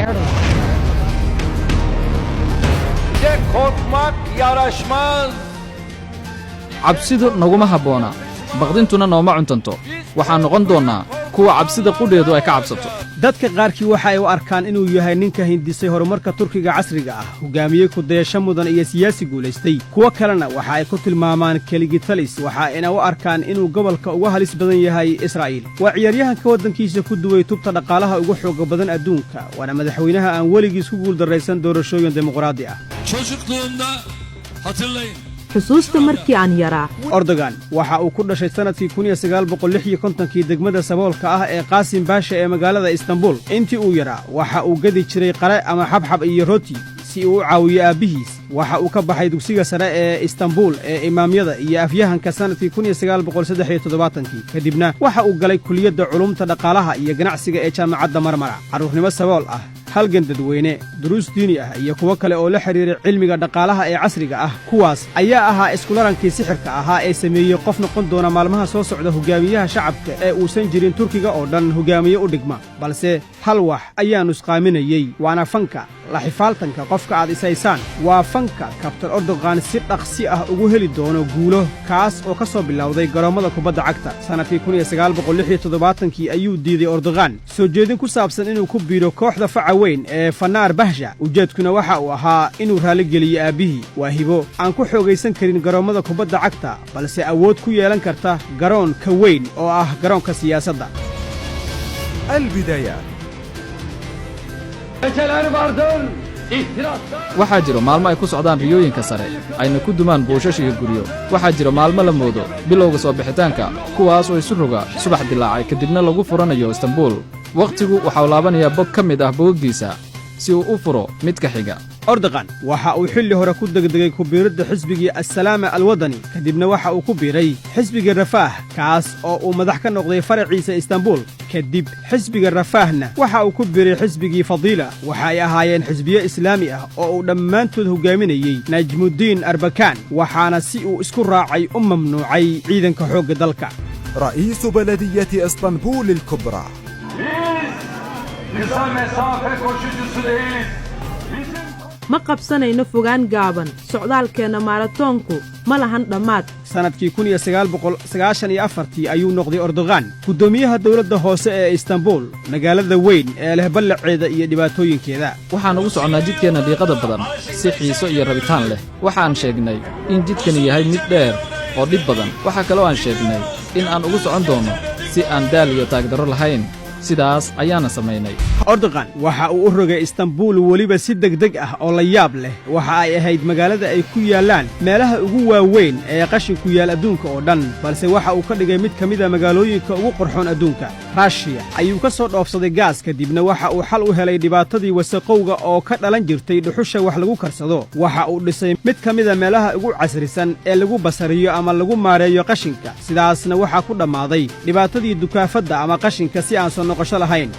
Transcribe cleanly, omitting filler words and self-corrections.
Erdogan. Korkmak yaraşmaz. cabsidu naguma habboona baqdintuna nooma cuntanto waxaan noqon doonnaa kuwa cabsida qudheedu ay ka cabsato dadka qaarkii waxa ay u arkaan inuu yahay ninka hindisay horumarka turkiga casriga ah hogaamiyey ku dayasho mudan iyo siyaasi guulaystay kuwo kalena waxa ay ku tilmaamaan keligitalis waxa ayna u arkaan inuu gobolka uga halis badan yahay israa'iil waa ciyaaryahanka waddankiisa ku duway tubta dhaqaalaha ugu xooga badan adduunka waana madaxweynaha aan weligiis ku guuldarraysan doorashooyin dimuqraadi ah xusuusta markii aan yaraa erdogan waxa uu ku dhashay sannadkii kii degmada saboolka ah ee qaasim baasha ee magaalada istanbul intii uu yaraa waxa uu gadi jiray qare ama xabxab iyo rooti si uu u caawiyo aabbihiis waxa uu ka baxay dugsiga sare ee istanbul ee imaamyada iyo afyahanka sannadkii kadibna waxa uu galay kuliyadda culumta dhaqaalaha iyo ganacsiga ee jaamacadda marmara carruurnimo sabool ah halgan dadweyne duruus diini ah iyo kuwo kale oo la xidhiiray cilmiga dhaqaalaha ee casriga ah kuwaas ayaa ahaa iskudharankii sixirka ahaa ee sameeyey qof noqon doona maalmaha soo socda hogaamiyaha shacabka ee uusan jirin turkiga oo dhan hogaamiye u dhigma balse hal wax ayaa nusqaaminayey waana fanka la xifaaltanka qofka aad isaysaan waa fanka kabtan erdogan si dhaqsi ah ugu heli doono guulo kaas oo ka soo bilowday garoommada kubadda cagta sannadkii ayuu diiday erdogan soo jeedin ku saabsan inuu ku biiro kooxda faca weyn ee fanaar bahja ujeedkuna waxa uu ahaa inuu raaligeliyo aabbihii waa hibo aan ku xoogaysan karin garoommada kubadda cagta balse awood ku yeelan karta garoon ka weyn oo ah garoonka siyaasadda waxaa jiro maalmo ay ku socdaan riyooyinka sare ayna ku dumaan buushash iyo guryo waxaa jiro maalmo la moodo bilowga soo bixitaanka kuwaas oo isu roga subax dilaacay kadibna lagu furanayo istanbul wakhtigu waxau laabanayaa bog ka mid ah bogaggiisa si uu u furo midka xiga erdogan waxa uu xilli hore ku degdegay ku biiridda xisbigii assalaama alwadani kadibna waxa uu ku biiray xisbiga rafaah kaas oo uu madax ka noqday faraciisa istanbul kadib xisbiga rafaahna waxa uu ku biiray xisbigii fadiila waxa ay ahaayeen xisbiye islaami ah oo uu dhammaantood hogaaminayey najmuddiin arbakaan waxaana si uu isku raacay u mamnuucay ciidanka xoogga dalka رئيس بلدية اسطنبول الكبرى ma qabsanayno fogaan gaaban socdaalkeenna maaratoonku ma lahan dhammaad sannadkii ayuu noqday erdogan guddoomiyaha dawladda hoose ee istanbul magaalada weyn ee leh ballaceeda iyo dhibaatooyinkeeda waxaan ugu soconnaa jidkeenna dhiiqada badan si xiiso iyo rabitaan leh waxaan sheegnay in jidkani yahay mid dheer oo dhib badan waxaa kaloo aan sheegnay in aan ugu socon doonno si aan daal iyo taagdarro lahayn sidaas ayaana samaynay erdogan waxa uu u rogay istanbul weliba si degdeg ah oo la yaab leh waxa ay ahayd magaalada ay ku yaallaan meelaha ugu waaweyn ee qashinku yaal adduunka oo dhan balse waxa uu ka dhigay mid ka mida magaalooyinka ugu qorxoon adduunka rashiya ayuu ka soo dhoofsaday gaas kadibna waxa uu xal u helay dhibaatadii wasaqowga oo ka dhalan jirtay dhuxusha wax lagu karsado waxa uu dhisay mid ka mida meelaha ugu casrisan ee lagu basariyo ama lagu maareeyo qashinka sidaasna waxaa ku dhammaaday dhibaatadii dukaafadda ama qashinka si aan soo noqosho lahayn